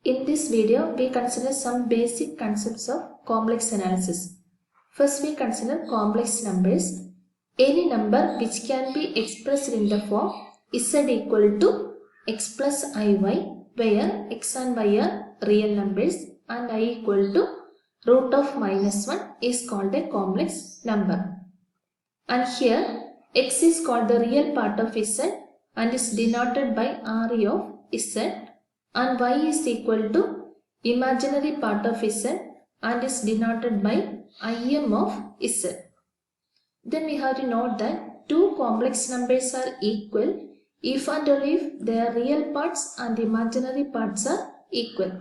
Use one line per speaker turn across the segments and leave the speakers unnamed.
In this video, we consider some basic concepts of complex analysis. First, we consider complex numbers. Any number which can be expressed in the form z equal to x plus iy, where x and y are real numbers and I equal to root of -1 is called a complex number. And here x is called the real part of z and is denoted by Re of z, and y is equal to imaginary part of z and is denoted by Im of z. Then we have to note that two complex numbers are equal if and only if their real parts and imaginary parts are equal.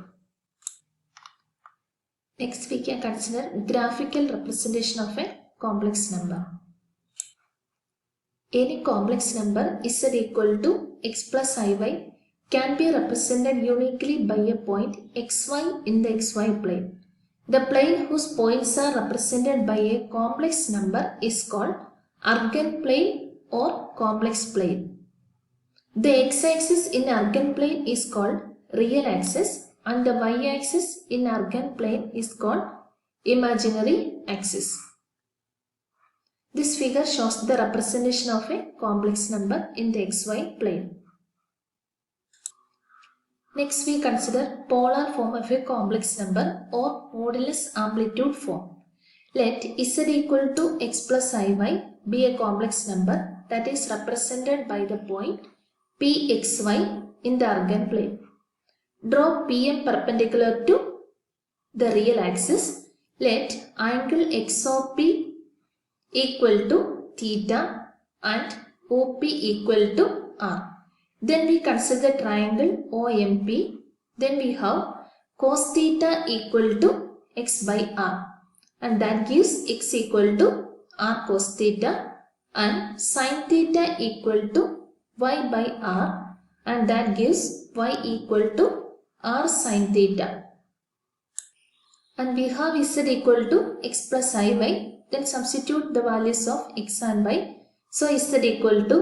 Next, we can consider graphical representation of a complex number. Any complex number z equal to x plus iy can be represented uniquely by a point xy in the xy plane. The plane whose points are represented by a complex number is called Argand plane or complex plane. The x-axis in Argand plane is called real axis and the y-axis in Argand plane is called imaginary axis. This figure shows the representation of a complex number in the xy plane. Next, we consider polar form of a complex number or modulus amplitude form. Let z equal to x plus iy be a complex number that is represented by the point pxy in the Argand plane. Draw Pm perpendicular to the real axis. Let angle x of p equal to theta and OP equal to r. Then we consider the triangle OMP. Then we have cos theta equal to x by r, and that gives x equal to r cos theta, and sin theta equal to y by r, and that gives y equal to r sin theta. And we have z equal to x plus iy. Then substitute the values of x and y. So z equal to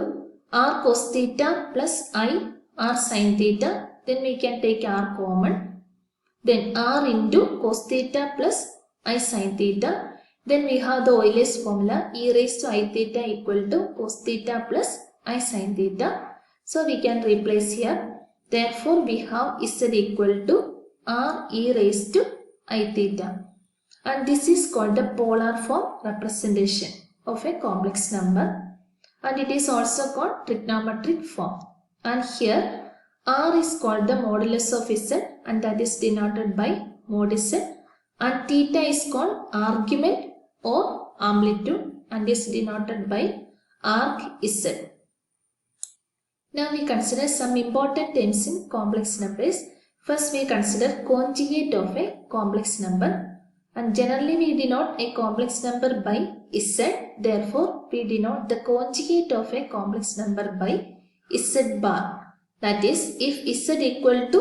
r cos theta plus I r sin theta. Then we can take r common. Then r into cos theta plus I sin theta. Then we have the Euler's formula e raised to I theta equal to cos theta plus I sin theta. So we can replace here. Therefore we have z equal to r e raised to I theta. And this is called the polar form representation of a complex number, and it is also called trigonometric form. And here r is called the modulus of z, and that is denoted by mod z, and theta is called argument or amplitude and is denoted by arg z. Now we consider some important terms in complex numbers. First, we consider conjugate of a complex number. And generally we denote a complex number by z, therefore we denote the conjugate of a complex number by z bar. That is, if z equal to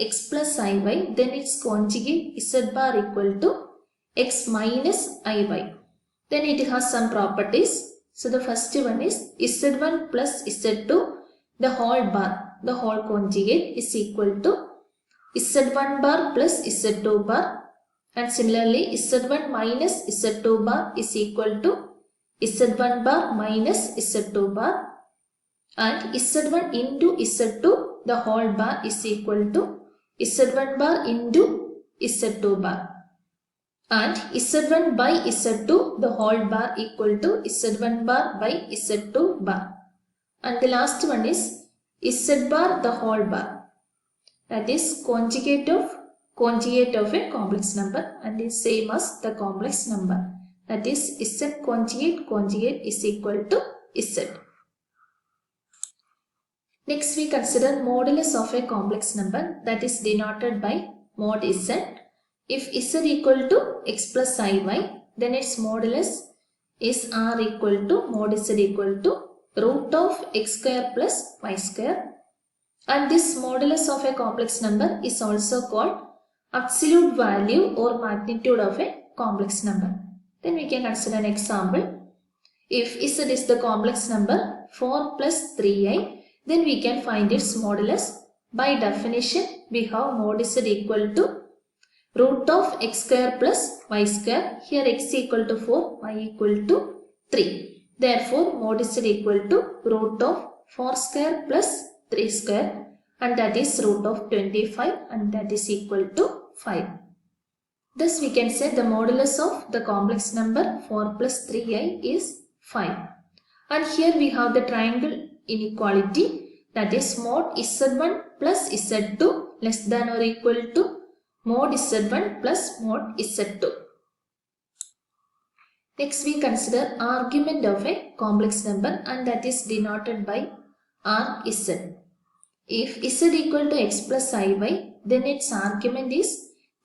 x plus iy, then its conjugate z bar equal to x minus iy. Then it has some properties. So the first one is z1 plus z2, the whole bar, the whole conjugate is equal to z1 bar plus z2 bar. And similarly, z1 minus z2 bar is equal to z1 bar minus z2 bar, and z1 into z2 the whole bar is equal to z1 bar into z2 bar, and z1 by z2 the whole bar equal to z1 bar by z2 bar. And the last one is z bar the whole bar, that is conjugate of a complex number and is same as the complex number, that is z conjugate is equal to z. Next, we consider modulus of a complex number, that is denoted by mod z. If z equal to x plus iy, then its modulus is r equal to mod z equal to root of x square plus y square. And this modulus of a complex number is also called absolute value or magnitude of a complex number. Then we can consider an example. If z is the complex number 4 plus 3i, then we can find its modulus by definition we have mod z equal to root of x square plus y square. Here x equal to 4, y equal to 3. Therefore mod z equal to root of 4 square plus 3 square, and that is root of 25, and that is equal to 5. Thus we can say the modulus of the complex number 4 plus 3i is 5. And here we have the triangle inequality, that is mod z1 plus z2 less than or equal to mod z1 plus mod z2. Next we consider argument of a complex number, and that is denoted by rz. If z equal to x plus iy, then its argument is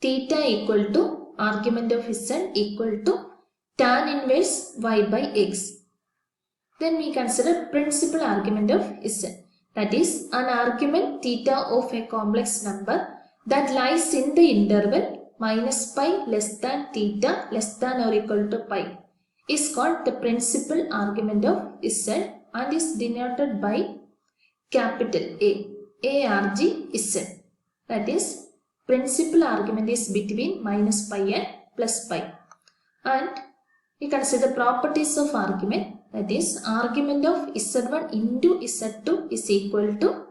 theta equal to argument of z equal to tan inverse y by x. Then we consider principal argument of z, that is an argument theta of a complex number that lies in the interval minus pi less than theta less than or equal to pi is called the principal argument of z and is denoted by capital arg z. That is principal argument is between minus pi and plus pi. And we consider properties of argument, that is argument of z1 into z2 is equal to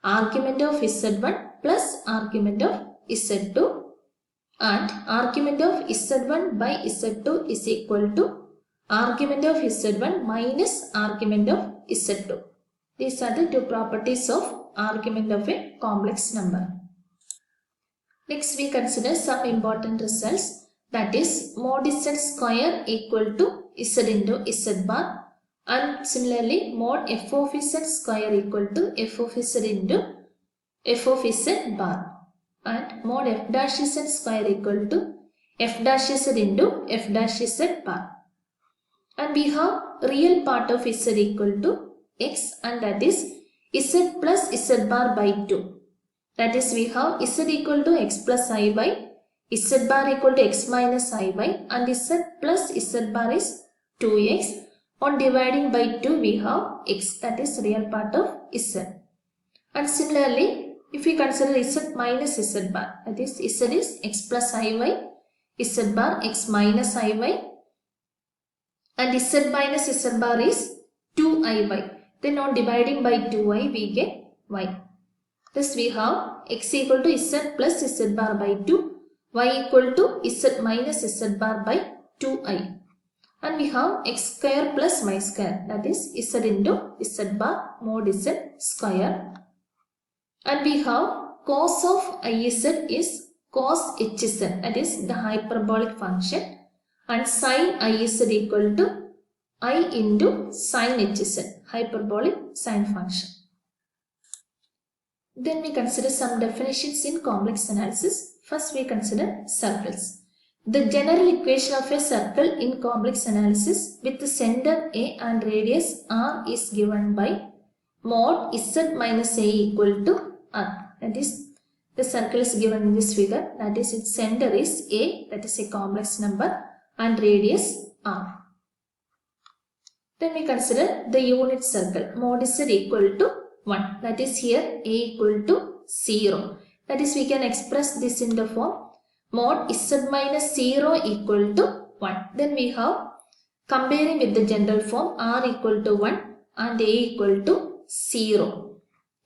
argument of z1 plus argument of z2, and argument of z1 by z2 is equal to argument of z1 minus argument of z2. These are the two properties of argument of a complex number. Next we consider some important results, that is mod z square equal to z into z bar, and similarly mod f of z square equal to f of z into f of z bar, and mod f dash z square equal to f dash z into f dash z bar. And we have real part of z equal to x, and that is z plus z bar by 2. That is we have z equal to x plus I by z bar equal to x minus I by, and z plus z bar is 2x. On dividing by 2 we have x, that is real part of z. And similarly if we consider z minus z bar, that is z is x plus I by, z bar x minus I by, and z minus z bar is 2I by. Then on dividing by 2i we get y. Thus we have x equal to z plus z bar by 2, y equal to z minus z bar by 2i. And we have x square plus y square, that is z into z bar mod z square. And we have cos of iz is cos hz, that is the hyperbolic function, and sin iz equal to I into sin hz, hyperbolic sine function. Then we consider some definitions in complex analysis. First we consider circles. The general equation of a circle in complex analysis with the center A and radius R is given by mod z minus A equal to R. That is the circle is given in this figure, that is its center is A, that is a complex number, and radius R. Then we consider the unit circle, mod z equal to 1, that is here A equal to 0. That is we can express this in the form mod z minus 0 equal to 1. Then we have comparing with the general form R equal to 1 and A equal to 0.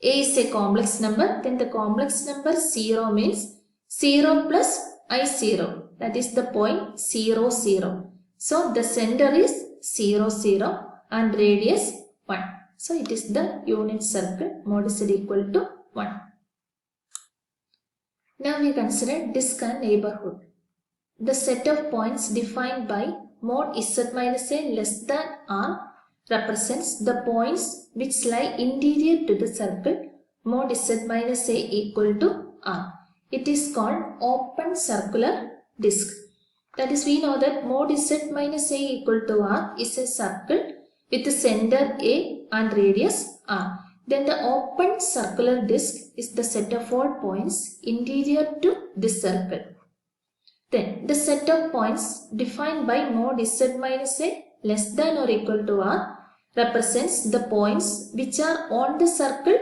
A is a complex number, then the complex number 0 means 0 plus I0, that is the point 0 0. So the center is 0 0 and radius 1. So it is the unit circle, mod z equal to 1. Now we consider disk and neighborhood. The set of points defined by mod z minus a less than r represents the points which lie interior to the circle mod z minus a equal to r. It is called open circular disk. That is, we know that mod z minus a equal to r is a circle with the center A and radius r. Then the open circular disk is the set of all points interior to this circle. Then the set of points defined by mod z minus a less than or equal to r represents the points which are on the circle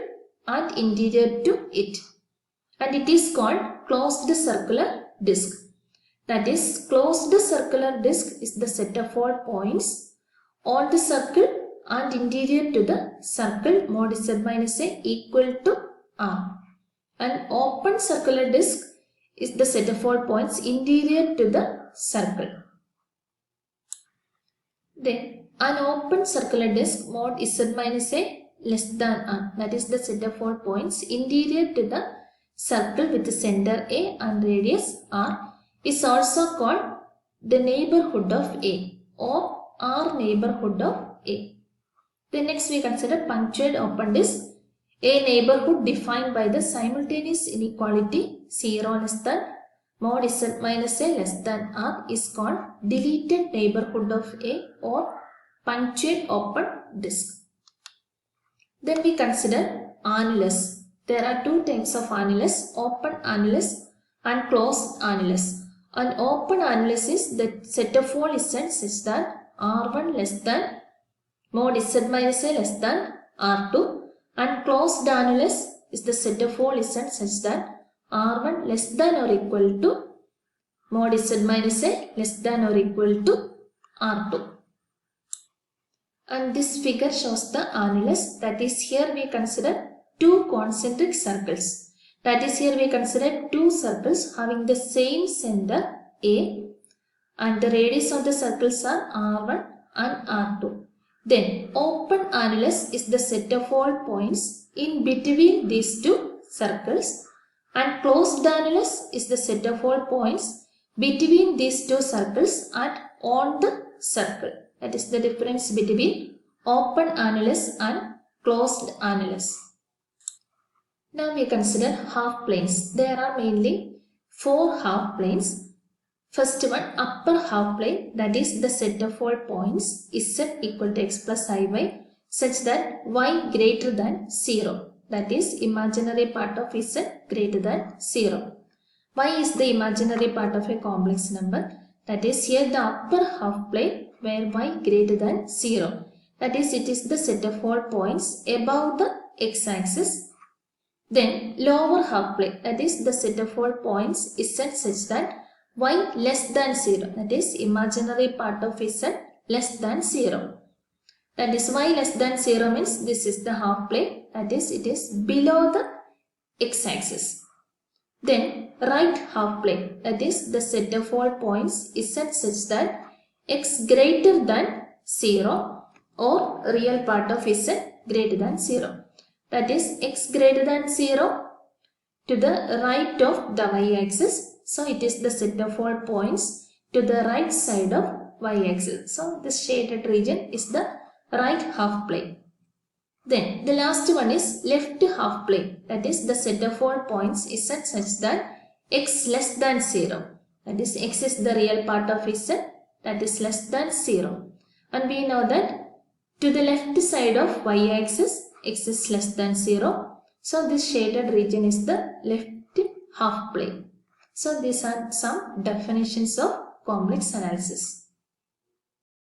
and interior to it, and it is called closed circular disk. That is, closed circular disk is the set of all points on the circle and interior to the circle mod z minus a equal to r. An open circular disk is the set of all points interior to the circle. Then an open circular disk mod z minus a less than r, that is the set of all points interior to the circle with the center a and radius r, is also called the neighborhood of a or R neighborhood of a. Then next we consider punctured open disk. A neighborhood defined by the simultaneous inequality 0 less than mod z minus a less than r is called deleted neighborhood of a or punctured open disk. Then we consider annulus. There are two types of annulus, open annulus and closed annulus. An open annulus is the set of all z such that r1 less than mod z minus a less than r2, and closed annulus is the set of all z such that r1 less than or equal to mod z minus a less than or equal to r2. And this figure shows the annulus, that is, here we consider two concentric circles. That is, here we consider two circles having the same center A and the radius of the circles are R1 and R2. Then open annulus is the set of all points in between these two circles, and closed annulus is the set of all points between these two circles and on the circle. That is the difference between open annulus and closed annulus. Now we consider half planes. There are mainly 4 half planes. First one, upper half plane, that is the set of all points z equal to x plus iy such that y greater than 0. That is, imaginary part of z greater than 0. Y is the imaginary part of a complex number. That is, here the upper half plane where y greater than 0. That is, it is the set of all points above the x-axis. Then lower half plane, that is the set of all points z such that y less than 0. That is, imaginary part of z less than 0. That is, y less than 0 means this is the half plane. That is, it is below the x-axis. Then right half plane, that is the set of all points z such that x greater than 0 or real part of z greater than 0. That is, x greater than 0 to the right of the y-axis. So it is the set of all points to the right side of y-axis. So this shaded region is the right half plane. Then the last one is left half plane. That is the set of all points z such that x less than 0. That is, x is the real part of z, that is less than 0. And we know that to the left side of y-axis x is less than 0. So this shaded region is the left half plane. So these are some definitions of complex analysis.